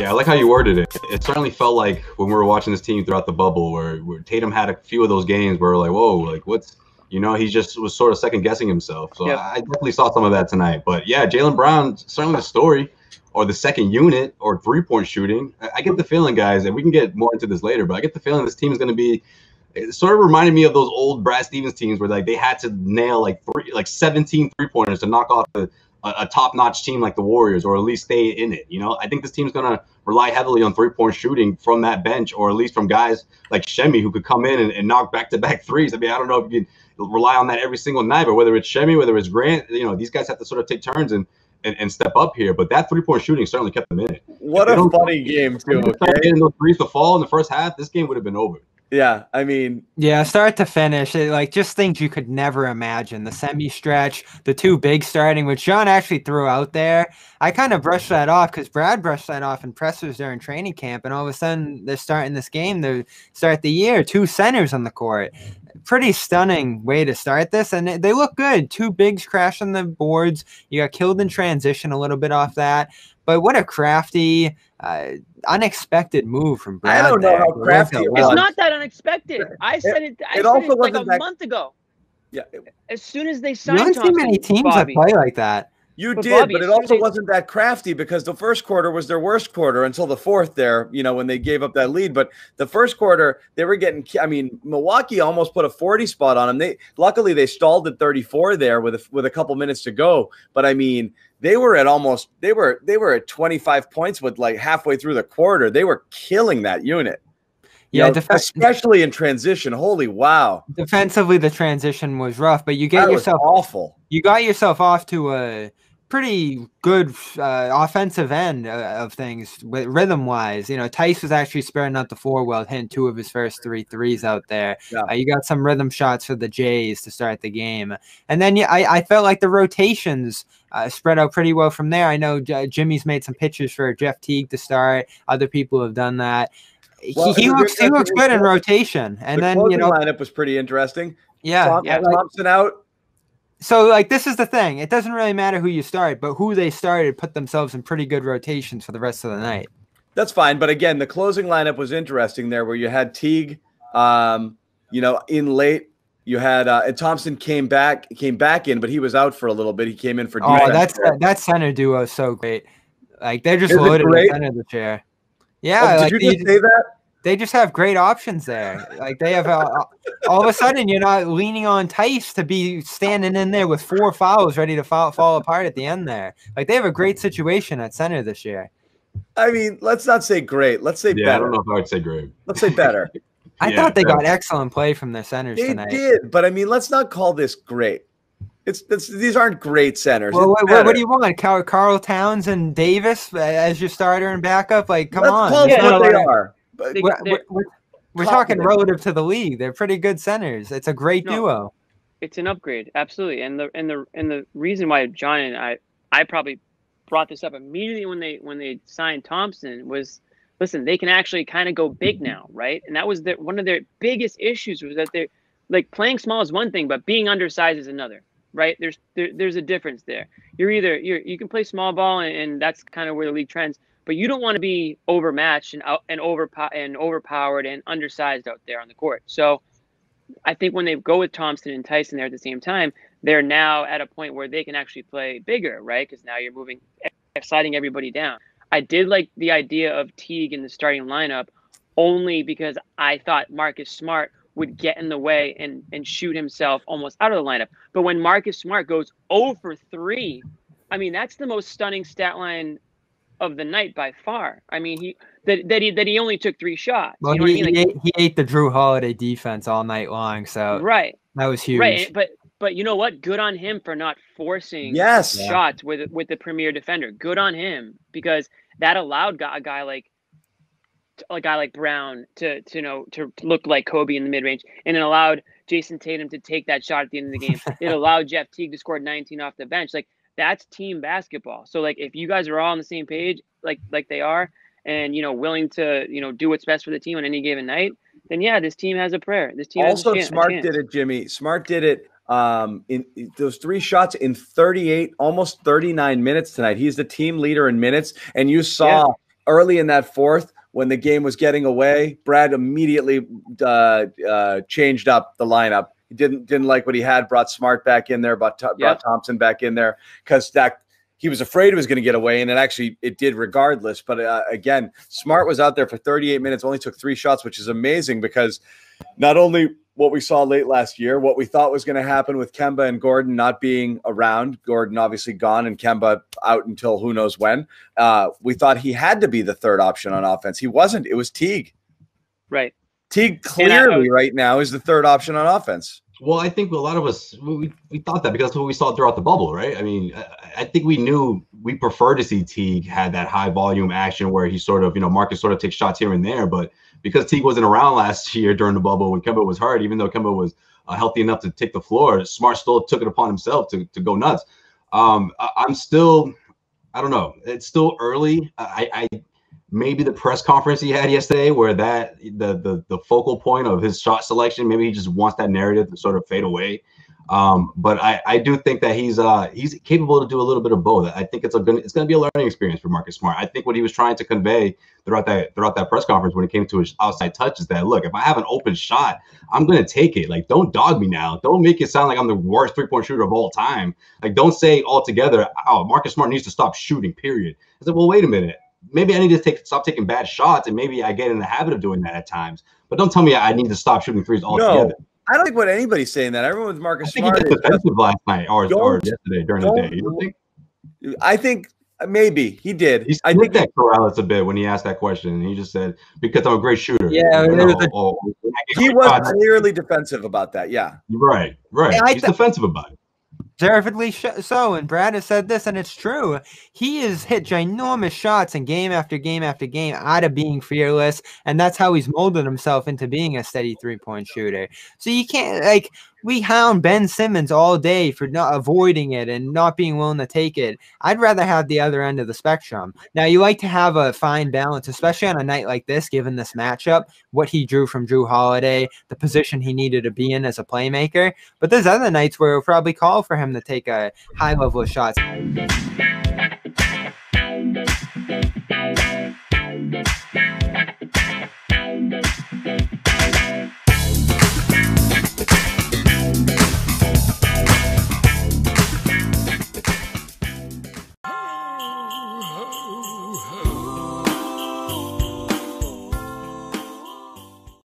Yeah, I like how you worded it. It certainly felt like when we were watching this team throughout the bubble, where Tatum had a few of those games where we're like, whoa, like what's, he just was sort of second guessing himself. So Yep. I definitely saw some of that tonight. But yeah, Jaylen Brown, certainly the story or the second unit or 3-point shooting. I get the feeling, guys, and we can get more into this later, but I get the feeling this team is going to be. It sort of reminded me of those old Brad Stevens teams where like they had to nail like 17 3-pointers to knock off a top-notch team like the Warriors, or at least stay in it. I think this team's going to rely heavily on 3-point shooting from that bench, or at least from guys like Shemi who could come in and knock back-to-back threes. I mean, I don't know if you can rely on that every single night, but whether it's Shemi, whether it's Grant, these guys have to sort of take turns and step up here. But that 3-point shooting certainly kept them in it. What a funny game, too. Okay, getting those threes to fall in the first half, this game would have been over. Yeah, I mean, yeah, start to finish, just things you could never imagine. The semi-stretch, the two big starting, which John actually threw out there. I kind of brushed that off because Brad brushed that off in pressers during training camp, and all of a sudden they're starting this game to start the year. 2 centers on the court. Pretty stunning way to start this, and they look good. 2 bigs crashing the boards. You got killed in transition a little bit off that, but what a crafty, unexpected move from Brad. I don't know how crafty it was. It's not that unexpected. I said it like a month ago. Yeah. As soon as they signed Thompson. You don't see many teams that play like that. You did, but it also wasn't that crafty because the first quarter was their worst quarter until the fourth there, when they gave up that lead. But the first quarter, they were getting – I mean, Milwaukee almost put a 40 spot on them. Luckily, they stalled at 34 there with a couple minutes to go. But, I mean, they were at 25 points with like halfway through the quarter. They were killing that unit. Yeah, especially in transition. Holy wow! Defensively, the transition was rough, but you got yourself off to a pretty good offensive end of things rhythm-wise. Tice was actually sparing out the floor well, hitting 2 of his first 3 threes out there. Yeah. You got some rhythm shots for the Jays to start the game, and then I felt like the rotations spread out pretty well from there. I know Jimmy's made some pitches for Jeff Teague to start. Other people have done that. Well, he looks good in rotation, and then lineup was pretty interesting. Yeah, Thompson out. So this is the thing. It doesn't really matter who you start, but who they started put themselves in pretty good rotations for the rest of the night. That's fine, but again, the closing lineup was interesting there, where you had Teague, in late. You had and Thompson came back in, but he was out for a little bit. He came in for defense. That center duo is so great. They're just loaded in center of the chair. Yeah, did you just say that? They just have great options there. They have all of a sudden you're not leaning on Tice to be standing in there with 4 fouls ready to fall apart at the end there. They have a great situation at center this year. I mean, let's not say great. Let's say better. I don't know if I would say great. Let's say better. I thought they got excellent play from their centers tonight. They did, but I mean, let's not call this great. These aren't great centers. Well, what do you want? Karl Towns and Davis as your starter and backup? Come on. Call them what they are. We're talking relative to the league. They're pretty good centers. It's a great duo. It's an upgrade, absolutely. And the reason why John and I probably brought this up immediately when they signed Thompson was, listen, they can actually kind of go big now, right? And that was one of their biggest issues was that they're playing small is one thing, but being undersized is another. Right, there's a difference there. You can play small ball, and that's kind of where the league trends. But you don't want to be overmatched and overpowered and undersized out there on the court. So I think when they go with Thompson and Tyson there at the same time, they're now at a point where they can actually play bigger, right? Because now you're sliding everybody down. I did like the idea of Teague in the starting lineup only because I thought Marcus Smart would get in the way and shoot himself almost out of the lineup. But when Marcus Smart goes 0 for 3, I mean, that's the most stunning stat line of the night by far. I mean, he only took 3 shots. Well, you know what I mean? He ate the Drew Holiday defense all night long, so right, that was huge. Right, but you know what? Good on him for not forcing shots with the premier defender. Good on him, because that allowed a guy like Brown to look like Kobe in the mid-range, and it allowed Jason Tatum to take that shot at the end of the game. It allowed Jeff Teague to score 19 off the bench. That's team basketball. So if you guys are all on the same page, like they are, and willing to do what's best for the team on any given night, then yeah, this team has a prayer. This team also has Smart did it, Jimmy. Smart did it in those 3 shots in 38, almost 39 minutes tonight. He's the team leader in minutes, and you saw. early in that fourth, when the game was getting away, Brad immediately changed up the lineup. He didn't like what he had, brought Smart back in there, brought Thompson back in there, because that he was afraid it was going to get away, and it did regardless. But again, Smart was out there for 38 minutes, only took 3 shots, which is amazing, because not only what we saw late last year, what we thought was going to happen with Kemba and Gordon not being around, Gordon obviously gone and Kemba out until who knows when, we thought he had to be the third option on offense. He wasn't. It was Teague. Right. Teague clearly right now is the third option on offense. Well, I think a lot of us, we thought that because that's what we saw throughout the bubble, right? I mean, I think we knew we prefer to see Teague had that high volume action where he sort of, Marcus sort of takes shots here and there. But because Teague wasn't around last year during the bubble when Kemba was hurt, even though Kemba was healthy enough to take the floor, Smart still took it upon himself to go nuts. I'm still, I don't know. It's still early. Maybe the press conference he had yesterday, where that the focal point of his shot selection, maybe he just wants that narrative to sort of fade away. But I do think that he's capable to do a little bit of both. I think it's going to be a learning experience for Marcus Smart. I think what he was trying to convey throughout that press conference when it came to his outside touch is that, look, if I have an open shot, I'm going to take it. Like, don't dog me now. Don't make it sound like I'm the worst 3-point shooter of all time. Like, don't say altogether, oh, Marcus Smart needs to stop shooting, period. I said, well, wait a minute. Maybe I need to stop taking bad shots, and maybe I get in the habit of doing that at times. But don't tell me I need to stop shooting threes altogether. No, I don't think what anybody's saying that. Everyone with Marcus Smart. I think he got defensive last night or yesterday during the day. You don't think? I think maybe he did. I think that Corrales a bit when he asked that question, and he just said, "Because I'm a great shooter." Yeah, he was clearly defensive about that. Yeah, right. Yeah, he's defensive about it. Deservedly so, and Brad has said this, and it's true. He has hit ginormous shots in game after game after game out of being fearless, and that's how he's molded himself into being a steady 3-point shooter. So you can't, we hound Ben Simmons all day for not avoiding it and not being willing to take it. I'd rather have the other end of the spectrum. Now, you like to have a fine balance, especially on a night like this, given this matchup, what he drew from Jrue Holiday, the position he needed to be in as a playmaker. But there's other nights where it'll probably call for him to take a high level of shots.